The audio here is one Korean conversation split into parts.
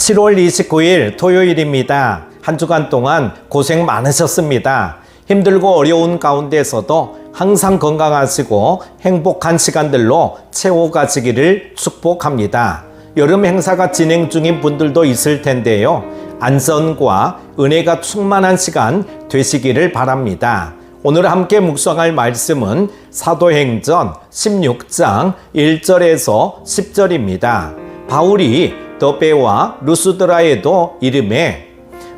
7월 29일 토요일입니다. 한 주간 동안 고생 많으셨습니다. 힘들고 어려운 가운데서도 항상 건강하시고 행복한 시간들로 채워가시기를 축복합니다. 여름 행사가 진행 중인 분들도 있을 텐데요. 안전과 은혜가 충만한 시간 되시기를 바랍니다. 오늘 함께 묵상할 말씀은 사도행전 16장 1절에서 10절입니다. 바울이 더베와 루스드라에도 이름에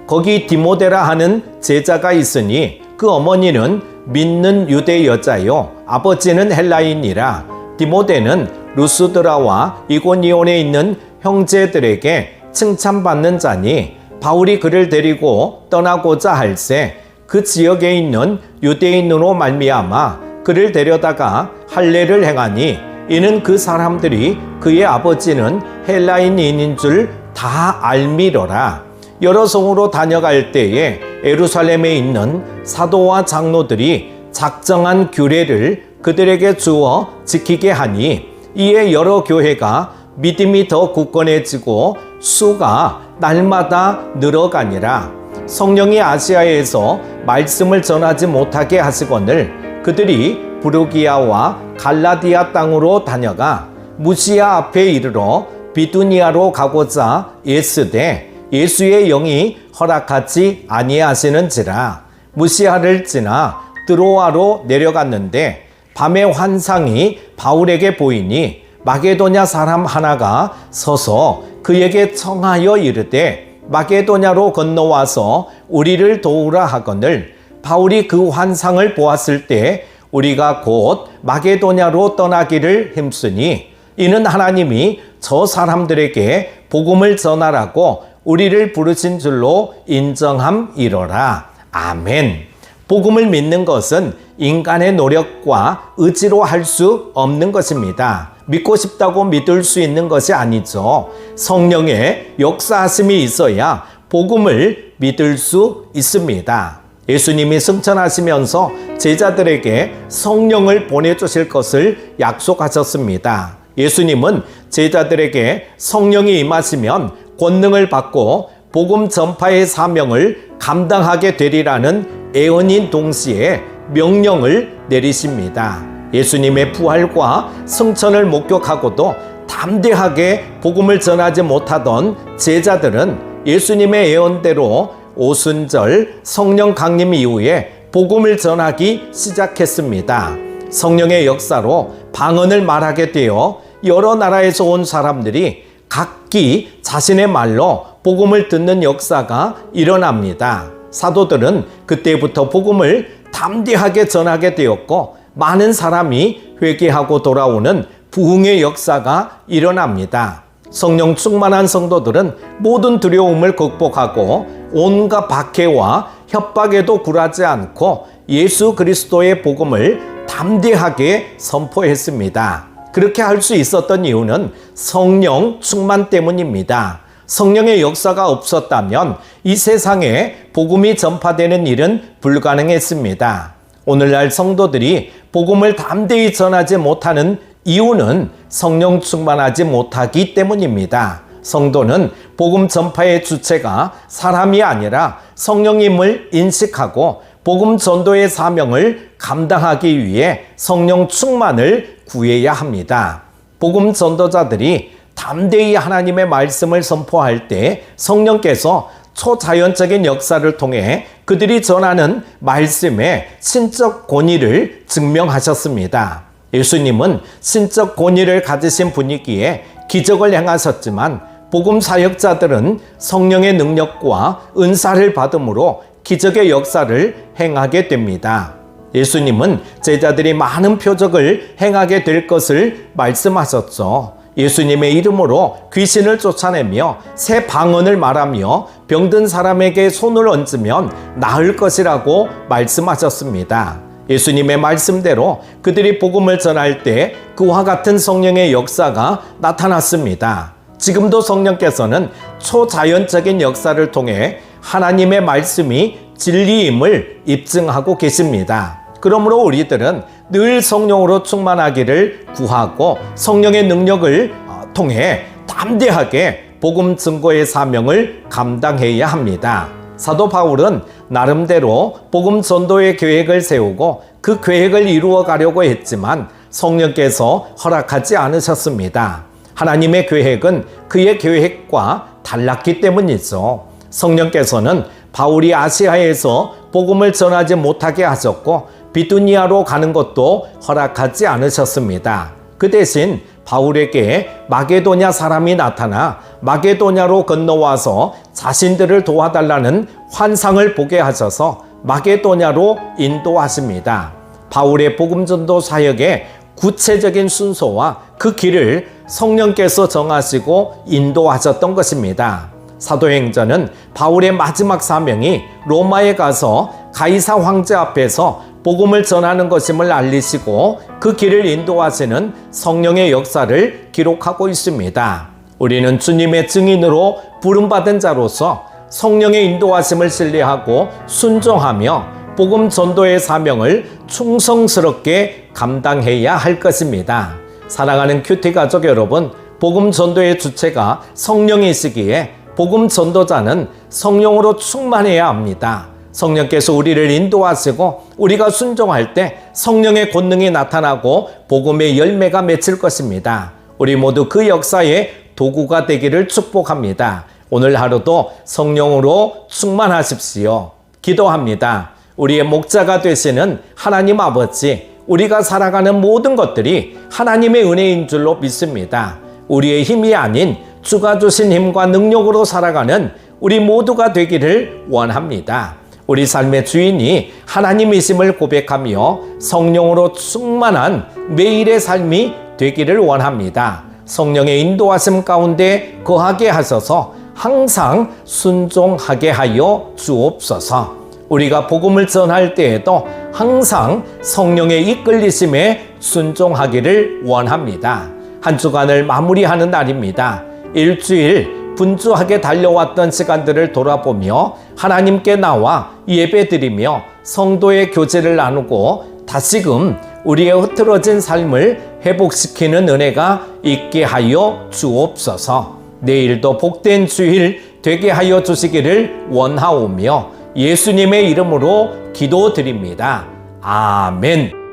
거기 디모데라 하는 제자가 있으니 그 어머니는 믿는 유대 여자요 아버지는 헬라인이라. 디모데는 루스드라와 이고니온에 있는 형제들에게 칭찬받는 자니 바울이 그를 데리고 떠나고자 할새 그 지역에 있는 유대인으로 말미암아 그를 데려다가 할례를 행하니 이는 그 사람들이 그의 아버지는 헬라인인인 줄 다 알미러라. 여러 성으로 다녀갈 때에 예루살렘에 있는 사도와 장로들이 작정한 규례를 그들에게 주어 지키게 하니 이에 여러 교회가 믿음이 더 굳건해지고 수가 날마다 늘어가니라. 성령이 아시아에서 말씀을 전하지 못하게 하시거늘 그들이 부르기아와 갈라디아 땅으로 다녀가 무시아 앞에 이르러 비두니아로 가고자 애쓰되 예수의 영이 허락하지 아니하시는지라. 무시아를 지나 드로아로 내려갔는데 밤에 환상이 바울에게 보이니 마게도냐 사람 하나가 서서 그에게 청하여 이르되 마게도냐로 건너와서 우리를 도우라 하거늘 바울이 그 환상을 보았을 때 우리가 곧 마게도냐로 떠나기를 힘쓰니 이는 하나님이 저 사람들에게 복음을 전하라고 우리를 부르신 줄로 인정함이로라. 아멘. 복음을 믿는 것은 인간의 노력과 의지로 할 수 없는 것입니다. 믿고 싶다고 믿을 수 있는 것이 아니죠. 성령의 역사하심이 있어야 복음을 믿을 수 있습니다. 예수님이 승천하시면서 제자들에게 성령을 보내주실 것을 약속하셨습니다. 예수님은 제자들에게 성령이 임하시면 권능을 받고 복음 전파의 사명을 감당하게 되리라는 예언인 동시에 명령을 내리십니다. 예수님의 부활과 승천을 목격하고도 담대하게 복음을 전하지 못하던 제자들은 예수님의 예언대로 오순절 성령 강림 이후에 복음을 전하기 시작했습니다. 성령의 역사로 방언을 말하게 되어 여러 나라에서 온 사람들이 각기 자신의 말로 복음을 듣는 역사가 일어납니다. 사도들은 그때부터 복음을 담대하게 전하게 되었고 많은 사람이 회개하고 돌아오는 부흥의 역사가 일어납니다. 성령 충만한 성도들은 모든 두려움을 극복하고 온갖 박해와 협박에도 굴하지 않고 예수 그리스도의 복음을 담대하게 선포했습니다. 그렇게 할 수 있었던 이유는 성령 충만 때문입니다. 성령의 역사가 없었다면 이 세상에 복음이 전파되는 일은 불가능했습니다. 오늘날 성도들이 복음을 담대히 전하지 못하는 이유는 성령 충만하지 못하기 때문입니다. 성도는 복음 전파의 주체가 사람이 아니라 성령임을 인식하고 복음 전도의 사명을 감당하기 위해 성령 충만을 구해야 합니다. 복음 전도자들이 담대히 하나님의 말씀을 선포할 때 성령께서 초자연적인 역사를 통해 그들이 전하는 말씀의 신적 권위를 증명하셨습니다. 예수님은 신적 권위를 가지신 분이기에 기적을 행하셨지만 복음 사역자들은 성령의 능력과 은사를 받음으로 기적의 역사를 행하게 됩니다. 예수님은 제자들이 많은 표적을 행하게 될 것을 말씀하셨죠. 예수님의 이름으로 귀신을 쫓아내며 새 방언을 말하며 병든 사람에게 손을 얹으면 나을 것이라고 말씀하셨습니다. 예수님의 말씀대로 그들이 복음을 전할 때 그와 같은 성령의 역사가 나타났습니다. 지금도 성령께서는 초자연적인 역사를 통해 하나님의 말씀이 진리임을 입증하고 계십니다. 그러므로 우리들은 늘 성령으로 충만하기를 구하고 성령의 능력을 통해 담대하게 복음 증거의 사명을 감당해야 합니다. 사도 바울은 나름대로 복음 전도의 계획을 세우고 그 계획을 이루어 가려고 했지만 성령께서 허락하지 않으셨습니다. 하나님의 계획은 그의 계획과 달랐기 때문이죠. 성령께서는 바울이 아시아에서 복음을 전하지 못하게 하셨고 비두니아로 가는 것도 허락하지 않으셨습니다. 그 대신 바울에게 마게도냐 사람이 나타나 마게도냐로 건너와서 자신들을 도와달라는 환상을 보게 하셔서 마게도냐로 인도하십니다. 바울의 복음 전도 사역의 구체적인 순서와 그 길을 성령께서 정하시고 인도하셨던 것입니다. 사도행전은 바울의 마지막 사명이 로마에 가서 가이사 황제 앞에서 복음을 전하는 것임을 알리시고 그 길을 인도하시는 성령의 역사를 기록하고 있습니다. 우리는 주님의 증인으로 부름받은 자로서 성령의 인도하심을 신뢰하고 순종하며 복음 전도의 사명을 충성스럽게 감당해야 할 것입니다. 사랑하는 큐티 가족 여러분, 복음 전도의 주체가 성령이시기에 복음 전도자는 성령으로 충만해야 합니다. 성령께서 우리를 인도하시고 우리가 순종할 때 성령의 권능이 나타나고 복음의 열매가 맺힐 것입니다. 우리 모두 그 역사의 도구가 되기를 축복합니다. 오늘 하루도 성령으로 충만하십시오. 기도합니다. 우리의 목자가 되시는 하나님 아버지, 우리가 살아가는 모든 것들이 하나님의 은혜인 줄로 믿습니다. 우리의 힘이 아닌 주가 주신 힘과 능력으로 살아가는 우리 모두가 되기를 원합니다. 우리 삶의 주인이 하나님이심을 고백하며 성령으로 충만한 매일의 삶이 되기를 원합니다. 성령의 인도하심 가운데 거하게 하셔서 항상 순종하게 하여 주옵소서. 우리가 복음을 전할 때에도 항상 성령의 이끌리심에 순종하기를 원합니다. 한 주간을 마무리하는 날입니다. 일주일 분주하게 달려왔던 시간들을 돌아보며 하나님께 나와 예배드리며 성도의 교제를 나누고 다시금 우리의 흐트러진 삶을 회복시키는 은혜가 있게 하여 주옵소서. 내일도 복된 주일 되게 하여 주시기를 원하오며 예수님의 이름으로 기도드립니다. 아멘.